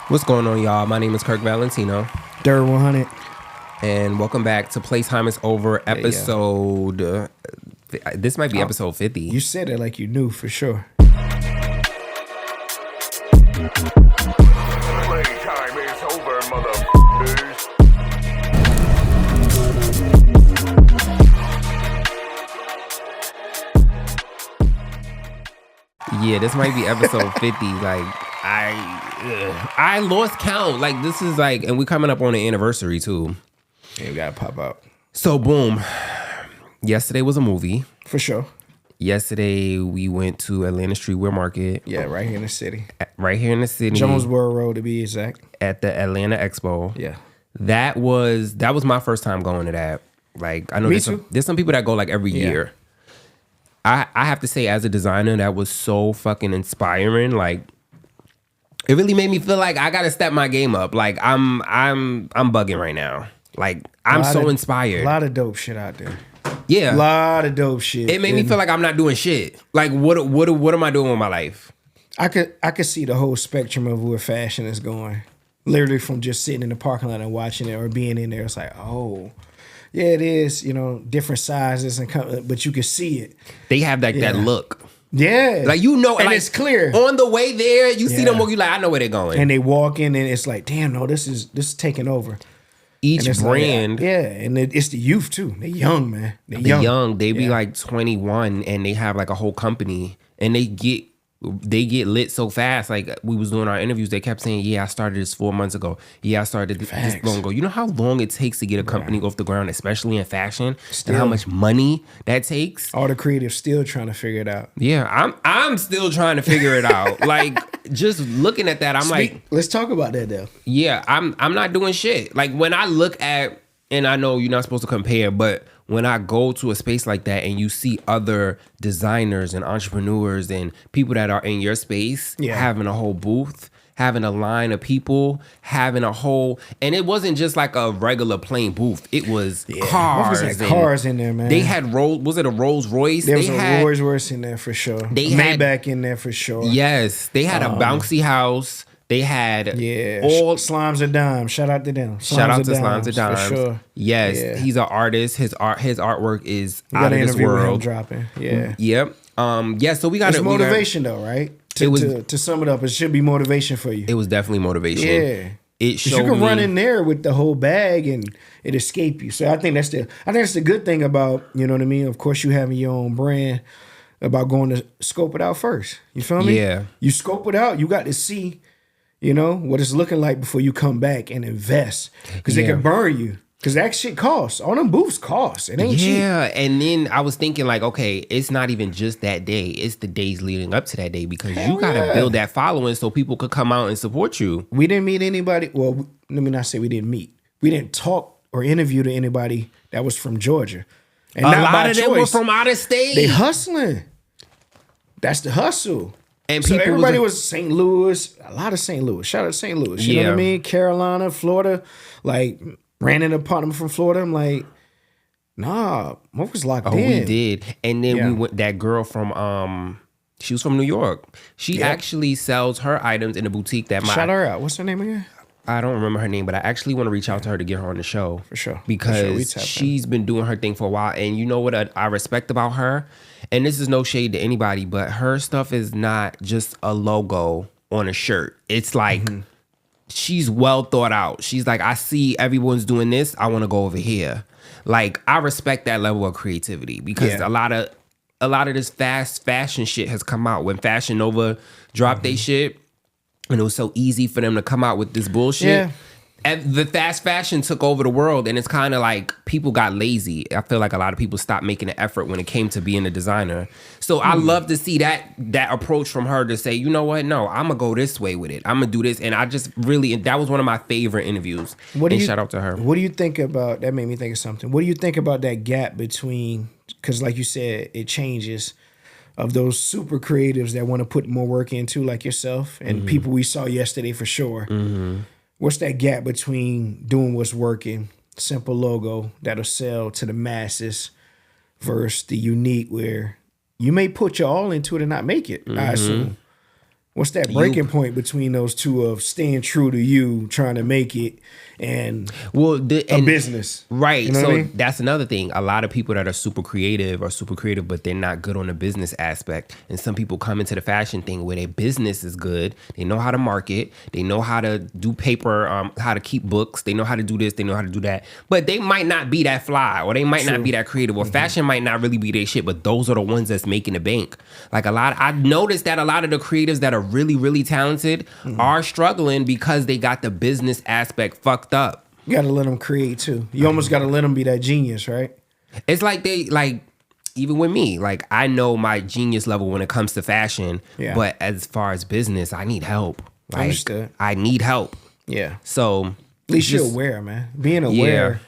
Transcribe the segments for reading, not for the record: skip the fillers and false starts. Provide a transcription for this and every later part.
What's going on, y'all? My name is Kirk Valentino. Dirt 100. And welcome back to Playtime is Over episode... this might be episode 50. You said it like you knew for sure. Playtime is over, motherfuckers. Yeah, this might be episode 50. Like, I lost count. Like, this is like... And we're coming up on an anniversary, too. Yeah, we gotta pop out. So, boom. Yesterday was a movie. For sure. Yesterday, we went to Atlanta Streetwear Market. Yeah, right here in the city. Right here in the city. Jonesboro Road, to be exact. At the Atlanta Expo. Yeah. That was my first time going to that. Like, I know there's some people that go like every year. I have to say, as a designer, that was so fucking inspiring. Like, it really made me feel like I gotta step my game up. Like, I'm bugging right now. Like, I'm so inspired. A lot of dope shit out there. Yeah, a lot of dope shit. It made me feel like I'm not doing shit. Like, what am I doing with my life? I could see the whole spectrum of where fashion is going. Literally from just sitting in the parking lot and watching it, or being in there. It's like, oh, yeah, it is. You know, different sizes but you can see it. They have that look. Yeah, like, you know, and like, it's clear on the way there. You see them walk. You like, I know where they're going, and they walk in, and it's like, damn, no, this is taking over. Each brand, like, and it's the youth too. They're young, man. They're young. They be like 21, and they have like a whole company, and they get lit so fast. Like, we was doing our interviews, they kept saying, "Yeah, I started this 4 months ago. Yeah, I started this long ago." You know how long it takes to get a company off the ground, especially in fashion, and how much money that takes. All the creatives still trying to figure it out. Yeah, I'm still trying to figure it out. Like, just looking at that, let's talk about that though. Yeah, I'm not doing shit. Like, when I look at, and I know you're not supposed to compare, but when I go to a space like that and you see other designers and entrepreneurs and people that are in your space having a whole booth, having a line of people, having a whole, and it wasn't just like a regular plain booth. It was cars. What was that? Cars in there, man. They had was it a Rolls Royce? There was a Rolls Royce in there for sure. They had Maybach in there for sure. Yes, they had a bouncy house. They had all Slimes of Dimes. Shout out to them. Shout out to Slimes of Dimes. For sure. Yes, he's an artist. His artwork is out of this world. Dropping. Yeah. Yep. So we got it's motivation though, right? To sum it up, it should be motivation for you. It was definitely motivation. Yeah. It showed you can run in there with the whole bag and it escape you. So I think that's the good thing about, you know what I mean? Of course, you having your own brand, about going to scope it out first. You feel me? Yeah. You scope it out. You got to see, you know, what it's looking like before you come back and invest. Because it can burn you. Because that shit costs. All them booths cost. It ain't cheap. Yeah, and then I was thinking like, okay, it's not even just that day. It's the days leading up to that day, because you got to build that following so people could come out and support you. We didn't meet anybody. Well, let me not say we didn't meet. We didn't talk or interview to anybody that was from Georgia. And a lot of them were from out of state. They hustling. That's the hustle. And so everybody was St. Louis. A lot of St. Louis. Shout out to St. Louis. You know what I mean? Carolina, Florida. Like, ran in an apartment from Florida. I'm like, nah, Mo was locked in. Oh, we did. And then we went, that girl from, she was from New York. She actually sells her items in a boutique that Shout her out. What's her name again? I don't remember her name, but I actually want to reach out to her to get her on the show. For sure. Because she's been doing her thing for a while. And you know what I respect about her? And this is no shade to anybody, but her stuff is not just a logo on a shirt. It's like, she's well thought out. She's like, I see everyone's doing this. I want to go over here. Like, I respect that level of creativity, because a lot of this fast fashion shit has come out. When Fashion Nova dropped they shit, and it was so easy for them to come out with this bullshit. Yeah. And the fast fashion took over the world, and it's kind of like people got lazy. I feel like a lot of people stopped making an effort when it came to being a designer. So I love to see that approach from her to say, you know what? No, I'm going to go this way with it. I'm going to do this. And I just really, that was one of my favorite interviews. Shout out to her. What do you think about, that made me think of something. What do you think about that gap between, because like you said, it changes, of those super creatives that want to put more work into, like yourself, and people we saw yesterday for sure. What's that gap between doing what's working, simple logo that'll sell to the masses, versus the unique where you may put your all into it and not make it, I assume. What's that breaking point between those two of staying true to you, trying to make it, and a business? Right. You know So what I mean? that's another thing. A lot of people that are super creative, but they're not good on the business aspect. And some people come into the fashion thing where their business is good. They know how to market. They know how to do paper, how to keep books. They know how to do this. They know how to do that. But they might not be that fly, or they might not be that creative, or fashion might not really be their shit. But those are the ones that's making the bank. Like I've noticed that a lot of the creatives that are really, really talented are struggling because they got the business aspect fucked up. You got to let them create too. You almost got to let them be that genius, right? It's like even with me, like I know my genius level when it comes to fashion, but as far as business, I need help. Like, Understood. I need help. Yeah. So At least you're aware, man. Being aware,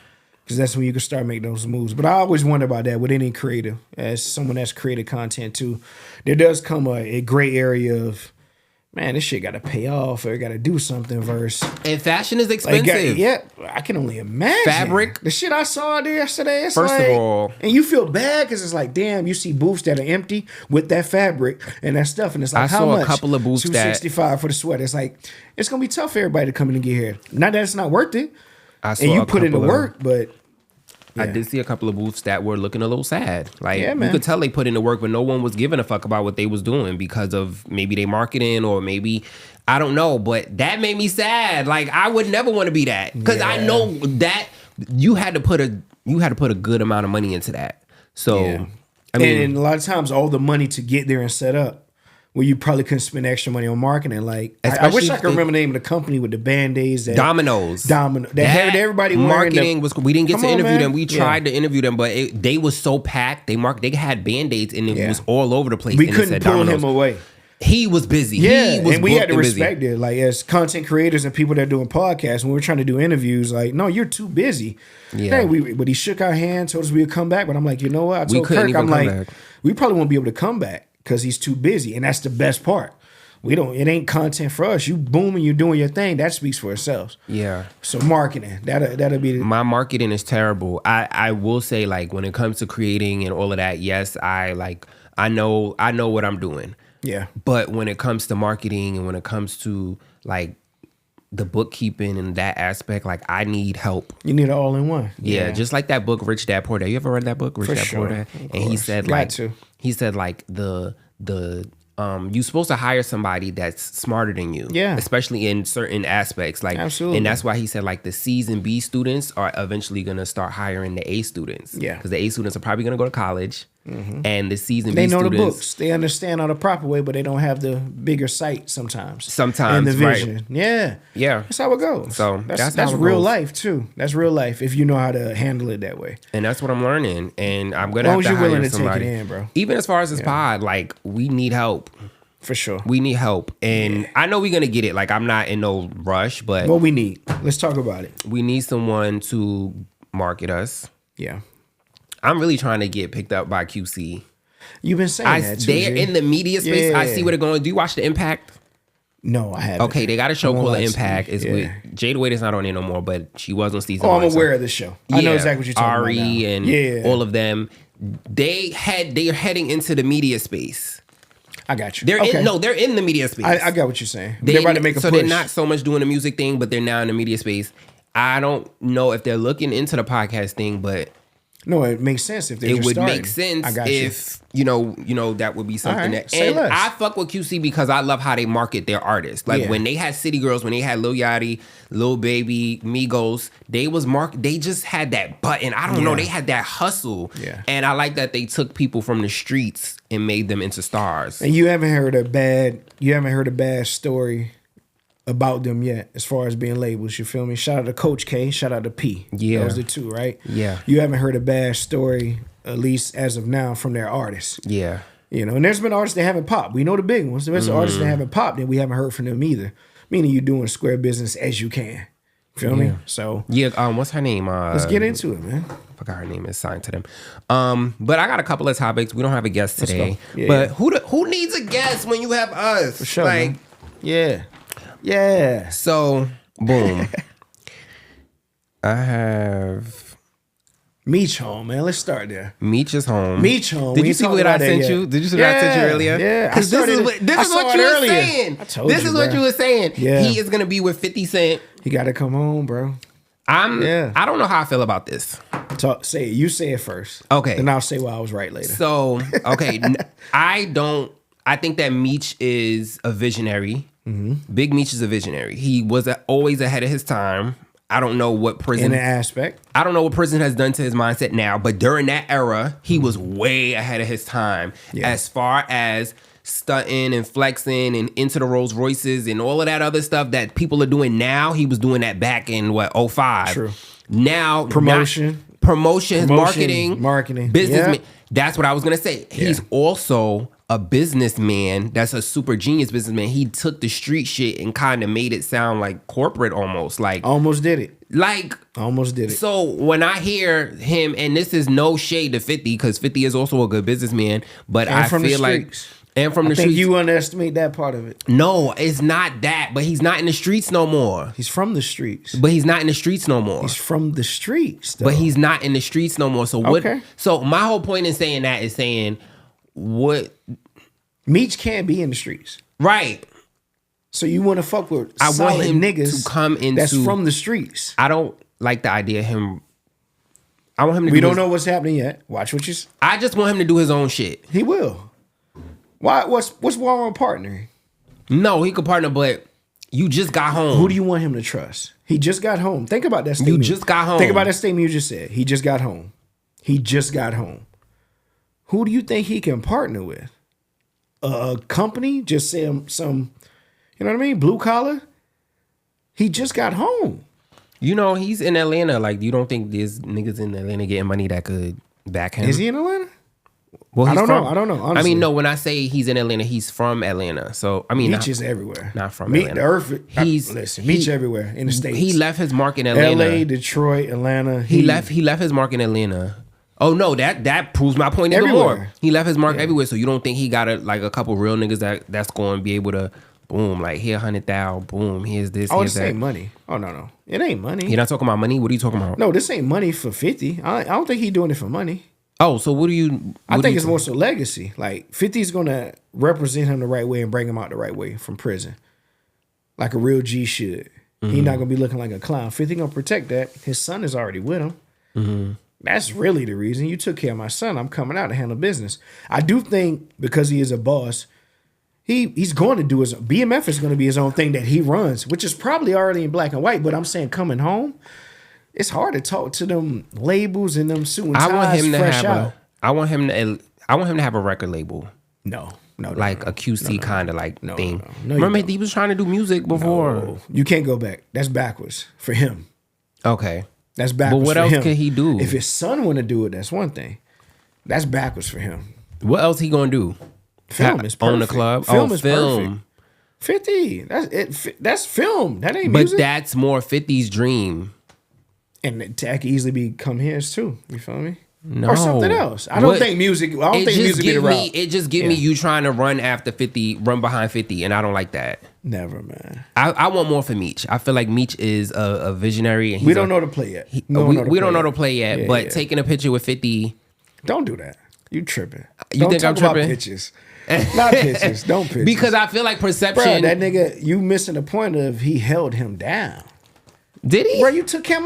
because that's when you can start making those moves. But I always wonder about that with any creative, as someone that's created content too. There does come a gray area of, man, this shit got to pay off or got to do something versus. And fashion is expensive. I can only imagine. Fabric. The shit I saw there yesterday, it's First like, of all. and you feel bad because it's like, damn, you see booths that are empty with that fabric and that stuff. And it's like, I how saw much? a couple of booths $265 for the sweater. It's like, it's going to be tough for everybody to come in and get here. Not that it's not worth it. I saw And you a put in the couple of- work, but. I did see a couple of booths that were looking a little sad. Like Yeah, you man. could tell they put in the work, but no one was giving a fuck about what they was doing because of maybe they marketing or maybe I don't know. But that made me sad. Like I would never want to be that because I know that you had to put a good amount of money into that. So I mean, and a lot of times, all the money to get there and set up, where you probably couldn't spend extra money on marketing. Like I wish I could remember the name of the company with the Band-Aids. Domino's. That had everybody wearing marketing was. We didn't get Come to on, interview man. them. We tried to interview them, but they was so packed. They had Band-Aids and it was all over the place. We and it couldn't said pull Domino's. him away. He was busy. Yeah, he was and we had booked to and busy. respect it. Like as content creators and people that are doing podcasts, when we were trying to do interviews, like, no, you're too busy. Yeah. Hey, but he shook our hand, told us we would come back. But I'm like, you know what? I told couldn't Kirk, even I'm come like, back. we probably won't be able to come back because he's too busy, and that's the best part. It ain't content for us. You booming, you doing your thing. That speaks for itself. Yeah. So marketing, that'll be the, My marketing is terrible. I will say, like, when it comes to creating and all of that, yes, I know what I'm doing. yeah. But when it comes to marketing and when it comes to like the bookkeeping and that aspect, like I need help. You need it all in one. Yeah, just like that book, Rich Dad Poor Dad. You ever read that book, Rich For Dad sure. Poor Dad? Of And he course. said Got like to. the you're supposed to hire somebody that's smarter than you. Yeah. Especially in certain aspects. Like Absolutely. And that's why he said like the C's and B students are eventually gonna start hiring the A students. Yeah. Because the A students are probably gonna go to college. And the C's and They B know students. the books. They understand all the proper way, but they don't have the bigger sight sometimes. Sometimes, and the right. vision. Yeah. Yeah. That's how it goes. So, that's how it real goes. life too. That's real life if you know how to handle it that way. And that's what I'm learning. And I'm gonna As long have as to you're willing hire to somebody. take it in, bro. Even as far as this pod, like we need help. For sure. We need help. And I know we're gonna get it. Like I'm not in no rush, but What we need. Let's talk about it. we need someone to market us. Yeah. I'm really trying to get picked up by QC. You've been saying that too. They're G. in the media space. I Yeah. see where they're going. Do you watch The Impact? No, I haven't. Okay, they got a show I'm called gonna The lie to you. Impact. It's Yeah. with Jada Waite is not on it no more, but she was on season Oh, one. I'm so- aware of the show. I know Yeah, exactly what you're talking Ari about. Now. and Yeah. all of them. They are heading into the media space. I got you. They're Okay. they're in the media space. I got what you're saying. They're about to make a so push. they're not so much doing the music thing, but they're now in the media space. I don't know if they're looking into the podcast thing, but No, it makes sense if they're it just would starting. make sense I got if you know that would be something right, that. say And less. I fuck with QC because I love how they market their artists. Like Yeah. when they had City Girls, when they had Lil Yachty, Lil Baby, Migos, they just had that button. I don't know, they had that hustle. Yeah. And I like that they took people from the streets and made them into stars. And you haven't heard a bad story about them yet, as far as being labels. You feel me? Shout out to Coach K. Shout out to P. Yeah. Those are the two, right? Yeah. You haven't heard a bad story, at least as of now, from their artists. Yeah. You know, and there's been artists that haven't popped. We know the big ones. There's artists that haven't popped, and we haven't heard from them either. Meaning you're doing square business as you can. Feel me? So Yeah, what's her name? let's get into it, man. I forgot her name is signed to them. But I got a couple of topics. We don't have a guest today. go. Yeah, but yeah. who needs a guest when you have us? For Sure, man. Yeah. Yeah. So boom. I have Meech home, man. Let's start there. Meech is home. Meech home. Did We you ain't see talked what I about that sent yet. you? Did you see what I sent you earlier? Yeah. Because this is what you were saying. I told this you, is what bro. you were saying. Yeah. He is gonna be with 50 Cent. He got to come home, bro. I don't know how I feel about this. Say it. You say it first. Okay. Then I'll say why I was right later. So, okay, I think that Meech is a visionary. Mm-hmm. Big Meech is a visionary. He was always ahead of his time. I don't know what prison. In an aspect. I don't know what prison has done to his mindset now, but during that era, he was way ahead of his time as far as stunting and flexing and into the Rolls Royces and all of that other stuff that people are doing now. He was doing that back in 05. True. Now Promotion, marketing, businessman. Yep. That's what I was gonna say. He's also a businessman. That's a super genius businessman. He took the street shit and kind of made it sound like corporate almost. Like Almost did it. Almost did it. So when I hear him, and this is no shade to 50, because 50 is also a good businessman, but I feel like and from the I think streets. you underestimate that part of it. No, it's not that. But he's not in the streets no more. He's from the streets. But he's not in the streets no more. He's from the streets, though. But he's not in the streets no more. So what? Okay. So my whole point in saying that is saying what? Meech can't be in the streets. Right. So you want to fuck with I want solid him niggas to come into. that's from the streets. I don't like the idea of him. I want him to. We don't know what's happening yet. Watch what you. I just want him to do his own shit. He will. Why? What's wrong with partnering? No, he could partner, but you just got home. Who do you want him to trust? He just got home. Think about that statement. You just got home. Think about that statement you just said. He just got home. He just got home. Who do you think he can partner with? A company? Just say some, you know what I mean? Blue collar? He just got home. You know, he's in Atlanta. Like, you don't think there's niggas in Atlanta getting money that could back him? Is he in Atlanta? Well, I don't know. Honestly. I mean, no, when I say he's in Atlanta, he's from Atlanta. So, I mean, Meech is everywhere. Not from Atlanta. The earth. Listen, Meech everywhere in the States. He left his mark in Atlanta. LA, Detroit, Atlanta. He left his mark in Atlanta. Oh no, that proves my point even Everywhere. more. He left his mark everywhere. So you don't think he got a couple real niggas that's going to be able to boom, like here 100,000, boom, here's this, here's this that. ain't money. Oh no, it ain't money. You're not talking about money? What are you talking about? No, this ain't money for 50. I don't think he's doing it for money. Oh, so what do you? I think it's more so legacy. Like 50's gonna represent him the right way and bring him out the right way from prison, like a real G should. He's not gonna be looking like a clown. 50 gonna protect that. His son is already with him. Mm-hmm. That's really the reason. You took care of my son. I'm coming out to handle business. I do think because he is a boss, he's going to do his BMF is going to be his own thing that he runs, which is probably already in black and white. But I'm saying coming home, it's hard to talk to them labels and them suit and ties. I want him to have a record label. No, like a QC kind of like thing. No, remember he was trying to do music before. No, you can't go back. That's backwards for him. Okay. That's backwards. But what for else him. could he do? If his son want to do it, that's one thing. That's backwards for him. What else he gonna do? Film is perfect. Own the club. Film is film. Perfect. 50. That's it. That's film. That ain't But music. that's more 50's dream. And that could easily become his too. You feel me? No. Or something else. I don't think music. I don't think music be the route. It just give me you trying to run after 50, run behind 50, and I don't like that. Never, man. I want more for Meech. I feel like Meech is a visionary. And we don't know to play yet. We don't know to play yet. But taking a picture with 50. Don't do that. You tripping. You think I'm tripping? About pictures. Not pictures. Don't pictures. Because I feel like perception. Bro, that nigga, you missing the point of he held him down. Did he? Bro, you took him.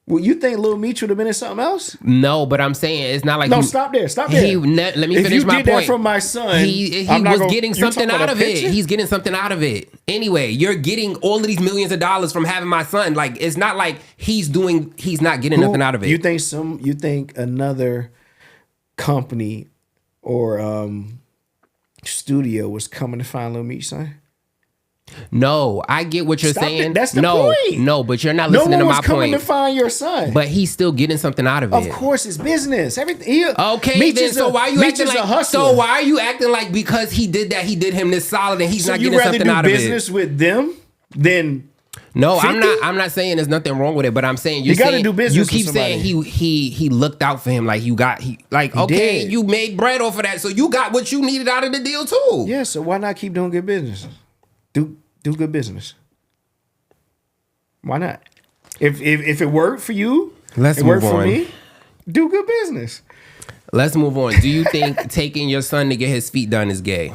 Well, you think Lil Meech would have been in something else? No, but I'm saying it's not like. No, stop there. Stop there. Let me finish my point. If you did that from my son, he was getting something out of it. He's getting something out of it. Anyway, you're getting all of these millions of dollars from having my son. Like, it's not like he's not getting nothing out of it. You think another company or studio was coming to find Lil Meech, son? No, I get what you're saying. That's the point. No, but you're not listening to my point. No one was coming to find your son. But he's still getting something out of it. Of course, it's business. Everything. Okay, Meech then so why are you Meech acting is like? A hustler. So why are you acting like because he did that, he did him this solid, and he's not getting something out of it? You rather do business with them than? No, 50? I'm not saying there's nothing wrong with it, but I'm saying you got to do business. You keep saying he looked out for him, like okay, you made bread off of that, so you got what you needed out of the deal too. Yeah, so why not keep doing good business? Do good business. Why not? If it worked for you, Let's It move worked for on. me. Do good business. Let's move on. Do you think taking your son to get his feet done is gay?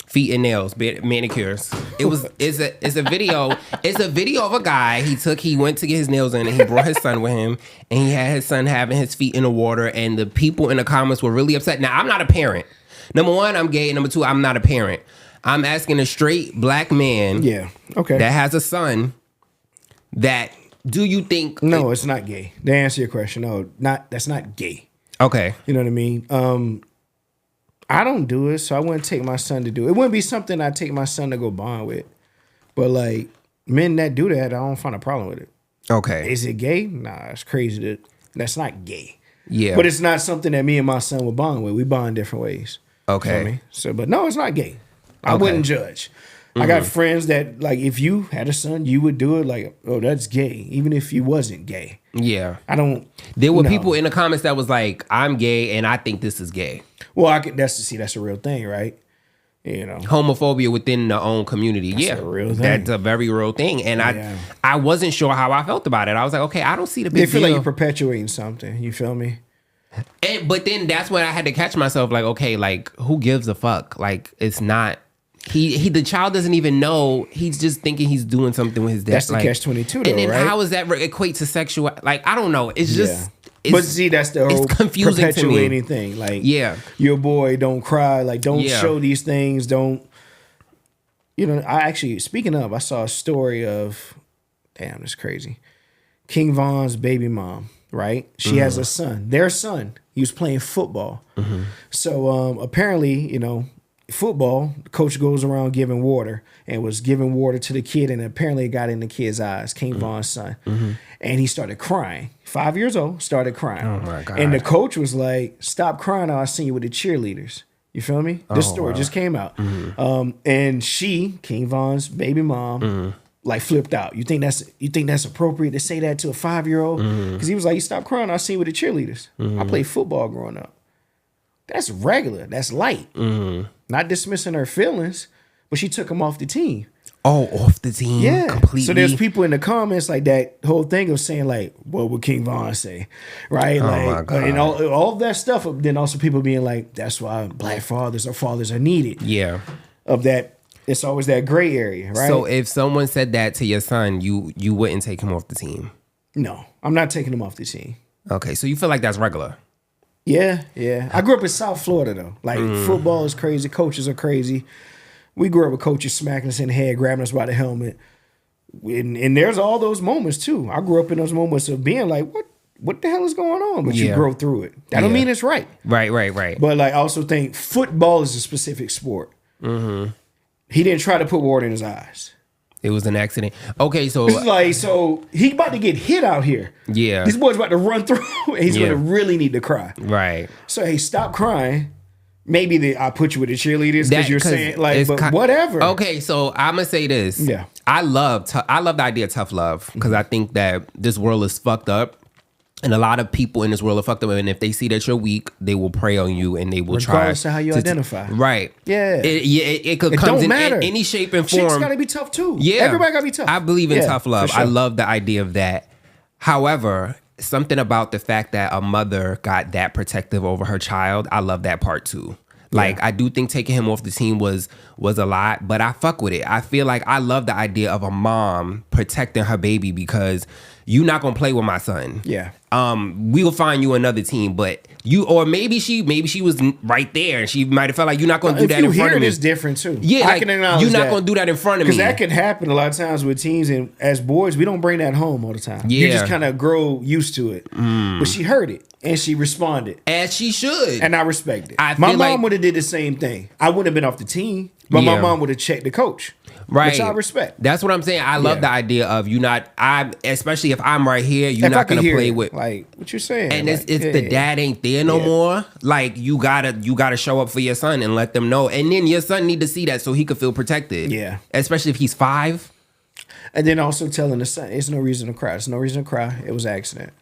Feet and nails, manicures. It's a video. It's a video of a guy. He went to get his nails done and he brought his son with him and he had his son having his feet in the water and the people in the comments were really upset. Now, I'm not a parent. Number one, I'm gay. Number two, I'm not a parent. I'm asking a straight black man that has a son that do you think... No, it's not gay. To answer your question, no, that's not gay. Okay. You know what I mean? I don't do it, so I wouldn't take my son to do it. It wouldn't be something I'd take my son to go bond with. But like men that do that, I don't find a problem with it. Okay. Is it gay? Nah, it's crazy. That's not gay. Yeah. But it's not something that me and my son would bond with. We bond different ways. Okay. You know what I mean? So, but no, it's not gay. I wouldn't judge. I got friends that like if you had a son, you would do it like, oh, that's gay, even if you wasn't gay. Yeah. I don't. There were people in the comments that was like, I'm gay and I think this is gay. Well, that's a real thing, right? You know, homophobia within the own community. That's a real thing. That's a very real thing. And I wasn't sure how I felt about it. I was like, okay, I don't see the big they feel deal. like you're perpetuating something. You feel me? But then that's when I had to catch myself like, okay, like who gives a fuck? Like it's not. The child doesn't even know. He's just thinking he's doing something with his dad. That's the catch-22 though, and then right? how does that equate to sexual? Like I don't know. It's just. But see, that's the whole confusing perpetuating thing. Like, your boy don't cry. Like, don't show these things. Don't. You know, I actually, speaking of, I saw a story of, damn, it's crazy. King Von's baby mom, right? She has a son. Their son. He was playing football. So apparently, you know, football, the coach goes around giving water and was giving water to the kid, and apparently it got in the kid's eyes, King Von's son. And he started crying. 5 years old, started crying. Oh my God. And the coach was like, stop crying, or I'll seen you with the cheerleaders. You feel me? This story just came out. And she, King Von's baby mom, like flipped out. You think that's appropriate to say that to a 5-year-old? Because he was like, you stop crying, I'll see you with the cheerleaders. I played football growing up. That's regular. That's light. Not dismissing her feelings, but she took him off the team. Oh, off the team? Yeah. Completely. So there's people in the comments like that whole thing of saying like, what would King Von say? Right? Oh like, my God. And all of that stuff. Then also people being like, that's why black fathers or fathers are needed. Yeah. Of that, it's always that gray area, right? So if someone said that to your son, you wouldn't take him off the team? No, I'm not taking him off the team. Okay, so you feel like that's regular? Yeah. I grew up in South Florida though. Like football is crazy, coaches are crazy. We grew up with coaches smacking us in the head, grabbing us by the helmet. And there's all those moments too. I grew up in those moments of being like, what the hell is going on? But you grow through it. That don't mean it's right. Right. But like I also think football is a specific sport. He didn't try to put water in his eyes. It was an accident. Okay, so It's like, so he about to get hit out here. Yeah. This boy's about to run through and he's going to really need to cry. Right. So, hey, stop crying. Maybe I'll put you with the cheerleaders because you're saying, like, but whatever. Okay, so I'm going to say this. Yeah. I love the idea of tough love because I think that this world is fucked up. And a lot of people in this world are fucked up. And if they see that you're weak, they will prey on you and they will regardless try. Regardless of how you identify. Right. Yeah. It could come in any shape and form. Chicks got to be tough too. Yeah. Everybody got to be tough. I believe in tough love. Sure. I love the idea of that. However, something about the fact that a mother got that protective over her child, I love that part too. Like, I do think taking him off the team was a lot, but I fuck with it. I feel like I love the idea of a mom protecting her baby because you're not gonna play with my son. Yeah. We'll find you another team, but maybe she was right there and she might have felt like you're not gonna do that in front of me. It's different too. Yeah, I can acknowledge you're not gonna do that in front of me because that can happen a lot of times with teams, and as boys, we don't bring that home all the time. You just kind of grow used to it. But she heard it and she responded as she should, and I respect it. My mom would have did the same thing. I wouldn't have been off the team, but my mom would have checked the coach. Right. Which I respect. That's what I'm saying. I love the idea of especially if I'm right here, you're not gonna play with like what you're saying. And it's the dad ain't there no more. Like you gotta show up for your son and let them know. And then your son need to see that so he could feel protected. Yeah. Especially if he's 5. And then also telling the son, there's no reason to cry. There's no reason to cry. It was an accident.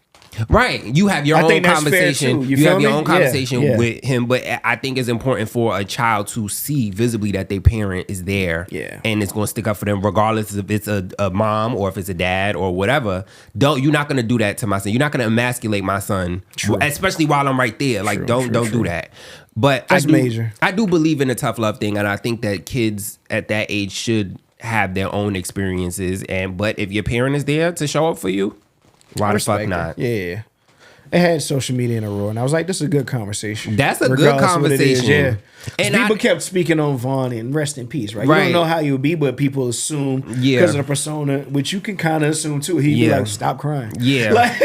Right. You have your I own think that's fair, conversation. too. You feel have your me? own conversation Yeah. with him, but I think it's important for a child to see visibly that their parent is there. Yeah. And it's going to stick up for them regardless if it's a mom or if it's a dad or whatever. You're not going to do that to my son. You're not going to emasculate my son, especially while I'm right there. Like, don't do that. But That's major. I do believe in the tough love thing, and I think that kids at that age should have their own experiences. But if your parent is there to show up for you, why the fuck not? Yeah. It had social media in a row, and I was like, this is a good conversation. That's a good Regardless of what it is, conversation. And people kept speaking on Vaughn and rest in peace, right? You Right. don't know how he would be, but people assume because of the persona, which you can kind of assume too. He'd be like, stop crying. Yeah. Like,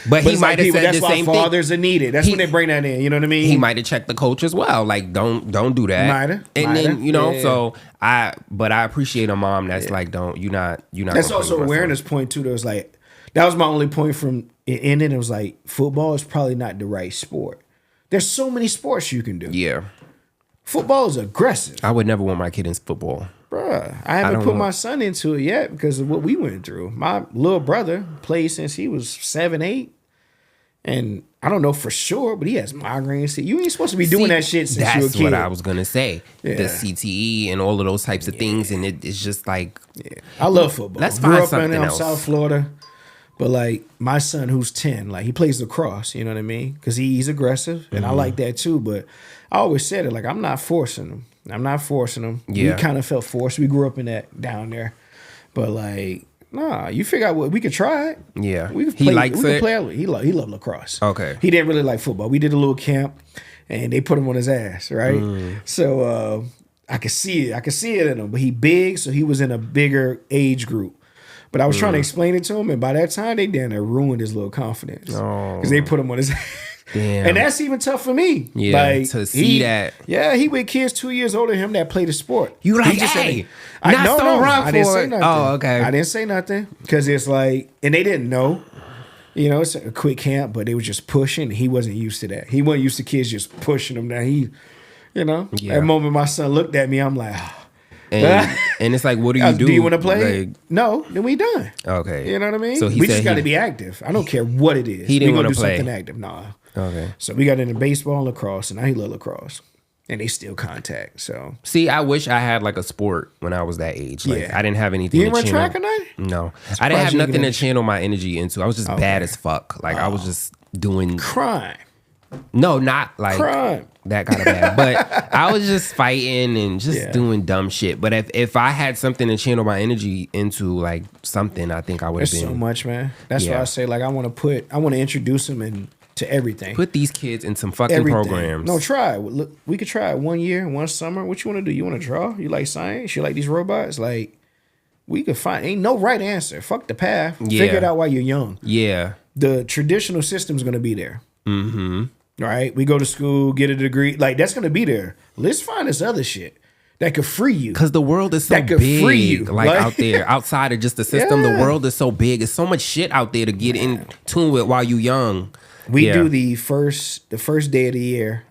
but he it's might like have said that's the why same thing. fathers are needed. That's when they bring that in. You know what I mean? He might have checked the coach as well. Like, don't do that. Might've. And then, Yeah. so I appreciate a mom that's like, you're not. That's also gonna awareness point too. That was like, that was my only point from it ending. It was like, football is probably not the right sport. There's so many sports you can do. Yeah. Football is aggressive. I would never want my kid in football. Bruh, I haven't put my son into it yet because of what we went through. My little brother played since he was 7, 8. And I don't know for sure, but he has migraines. You ain't supposed to be doing that shit since you were a kid. That's what I was gonna say. Yeah. The CTE and all of those types of things, and it's just like, I love football. Let's Grew find up something in else. South Florida. But like my son who's 10, like he plays lacrosse, you know what I mean? Because he's aggressive and I like that too. But I always said it, like I'm not forcing him. Yeah. We kind of felt forced. We grew up in that down there. But like, nah, you figure out what we could try it. Yeah. We could He play, likes we could it? play. He loved lacrosse. Okay. He didn't really like football. We did a little camp and they put him on his ass, right? So I could see it. I could see it in him. But he big, so he was in a bigger age group. But I was trying to explain it to him, and by that time, they damn near ruined his little confidence. Because they put him on his damn. And that's even tough for me. Yeah, Like, to see that. Yeah, he with kids 2 years older than him that play the sport. You like, He just hey, said, not so wrong I didn't for say it. nothing. Oh, okay. I didn't say nothing. Because it's like, and they didn't know. You know, it's a quick camp, but they was just pushing. He wasn't used to that. He wasn't used to kids just pushing him down. That moment my son looked at me, I'm like, and it's like, what do you do? Do you want to play? Like, No, then we done. okay. You know what I mean? So he we said just got to he- be active. I don't care what it is. He didn't we gonna wanna do play. something active. Nah. Okay. So we got into baseball and lacrosse, and now he love lacrosse, and they still contact. So See, I wish I had like a sport when I was that age. Like, Yeah. I didn't have anything you to didn't run channel. track or nothing? No. I didn't have you nothing didn't- to channel my energy into. I was just bad as fuck. Like, I was just doing... Crime. No, not like Crime. that kind of bad. But I was just fighting and just doing dumb shit. But if I had something to channel my energy into, like something, I think I would have There's been. so much, man. That's why Yeah. I say, like, I want to introduce them to everything. Put these kids in some fucking everything. programs. No, try it. Look, we could try it 1 year, 1 summer. What you want to do? You want to draw? You like science? You like these robots? Like, we could find. Ain't no right answer. Fuck the path. Yeah. Figure it out while you're young. Yeah. The traditional system's gonna be there. Mm-hmm. Right? We go to school, get a degree. Like, that's gonna be there. Let's find this other shit that could free you. Because the world is so That could big. free you. Like, out there, outside of just the system, Yeah. the world is so big. There's so much shit out there to get in tune with while you young. We do the first day of the year,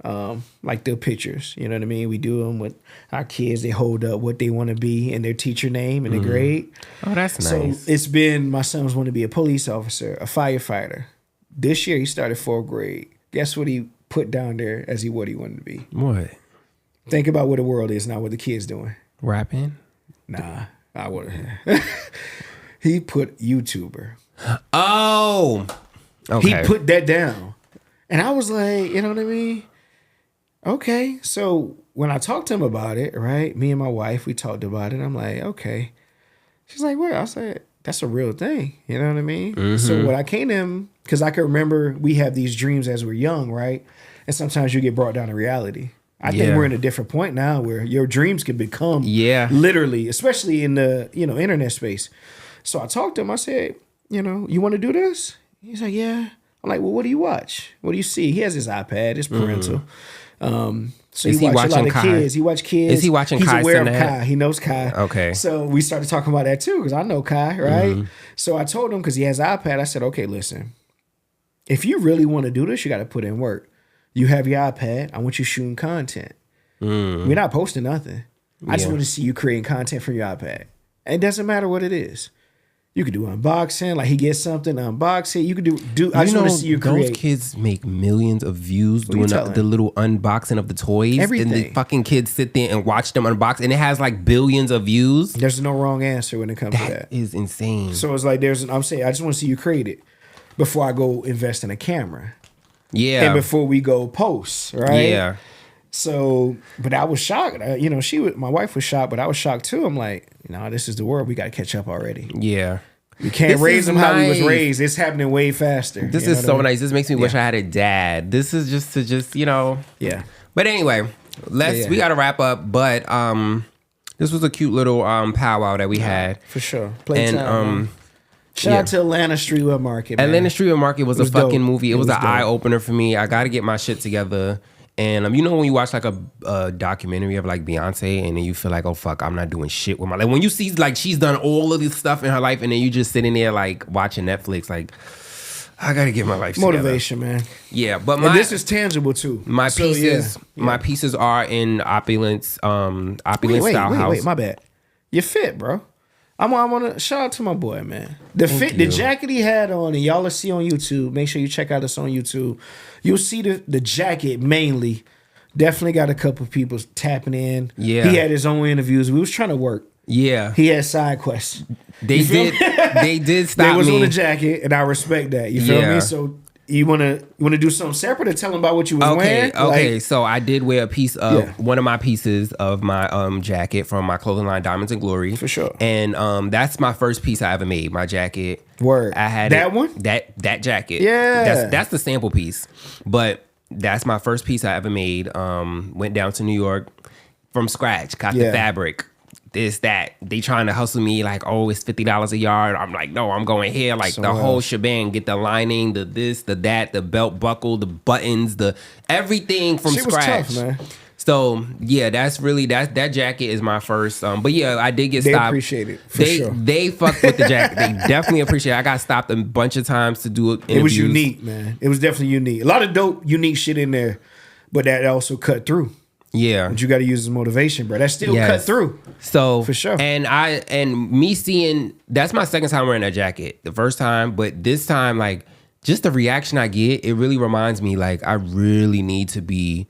like the pictures. You know what I mean? We do them with our kids. They hold up what they want to be and their teacher name and their grade. Oh, that's So nice. it's been, my sons want to be a police officer, a firefighter. This year he started 4th grade. Guess what he put down there as what he wanted to be? What? Think about what the world is now, what the kids doing. Rapping? Nah, I would have. He put YouTuber. Oh. Okay. He put that down. And I was like, you know what I mean? Okay. So when I talked to him about it, right? Me and my wife, we talked about it. I'm like, okay. She's like, what? I said, that's a real thing. You know what I mean? So what I came to him, because I can remember we have these dreams as we're young, right? And sometimes you get brought down to reality. I think we're in a different point now where your dreams can become literally, especially in the, internet space. So I talked to him. I said, you want to do this? He's like, yeah. I'm like, well, what do you watch? What do you see? He has his iPad. It's parental. So Is he he watch a lot watching of Kai? kids. He watch kids. Is he watching He's Kai aware of Cenat? Kai. He knows Kai. Okay. So we started talking about that too because I know Kai, right? So I told him because he has an iPad. I said, okay, listen. If you really want to do this, you got to put in work. You have your iPad. I want you shooting content. We're not posting nothing. I just want to see you creating content from your iPad. It doesn't matter what it is. You could do unboxing. Like he gets something, unbox it. You could do. I just want to see you create. Those kids make millions of views doing the little unboxing of the toys. Everything. And the fucking kids sit there and watch them unbox, and it has like billions of views. There's no wrong answer when it comes to that. That is insane. So it's like I'm saying I just want to see you create it before I go invest in a camera. Yeah. And before we go post, right? Yeah. So, but I was shocked. My wife was shocked, but I was shocked too. I'm like, this is the world. We got to catch up already. Yeah. We can't raise them how we was raised. It's happening way faster. This is so nice. This makes me wish I had a dad. This is just Yeah. But anyway, we got to wrap up. But this was a cute little powwow that we had. For sure. Playtime. And shout out to Atlanta Streetwear Market, man. Atlanta Streetwear Market was a fucking dope. movie. It was an eye opener for me. I got to get my shit together. And when you watch like a documentary of like Beyonce, and then you feel like, oh fuck, I'm not doing shit with my life. When you see like she's done all of this stuff in her life, and then you just sitting there like watching Netflix, like I gotta get my life motivation, together. Man. Yeah, but this is tangible too. My pieces are in opulent style house. Wait, my bad. You're fit, bro. I want to shout out to my boy, man. The jacket he had on, and y'all will see on YouTube. Make sure you check out this on YouTube. You'll see the jacket mainly. Definitely got a couple of people tapping in. Yeah, he had his own interviews. We was trying to work. Yeah, he had side quests. They did stop me. They was on the jacket, and I respect that. You feel me? So you wanna do something separate and tell them about what you was wearing? Okay. So I did wear a piece of one of my pieces of my jacket from my clothing line, Diamonds and Glory, for sure. And that's my first piece I ever made. My jacket. Word. I had that one. That jacket. Yeah. That's the sample piece, but that's my first piece I ever made. Went down to New York from scratch. Got the fabric. This, that. They trying to hustle me like, oh, it's $50 a yard. I'm like, no, I'm going here. Like the whole shebang. Get the lining, the this, the that, the belt buckle, the buttons, the everything from scratch. Was tough, man. So yeah, that's really that jacket is my first. But yeah, I did get stopped. They appreciate it. For sure. They fucked with the jacket. They definitely appreciate it. I got stopped a bunch of times to do it. It was unique, man. It was definitely unique. A lot of dope, unique shit in there, but that also cut through. Yeah, but you got to use as motivation, bro. That still cut through. So for sure. And me seeing that's my second time wearing that jacket. The first time, but this time, like just the reaction I get, it really reminds me like I really need to be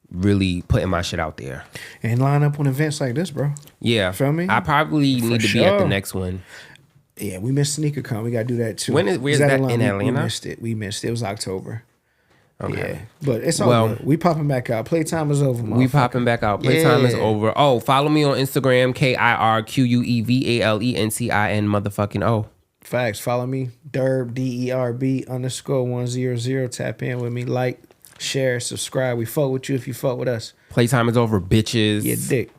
really putting my shit out there and line up on events like this, bro. Yeah, feel me? I probably need to be at the next one. Yeah, we missed SneakerCon. We got to do that too. Where's that in Atlanta? We missed it. It was October. Okay. Yeah, but it's over. We popping back out. Playtime is over, We popping back out. Playtime is over. Oh, follow me on Instagram, KIRQUEVALENTIN motherfucking O. Facts. Follow me, Derb DERB_100. Tap in with me. Like, share, subscribe. We fuck with you if you fuck with us. Playtime is over, bitches. Yeah, dick.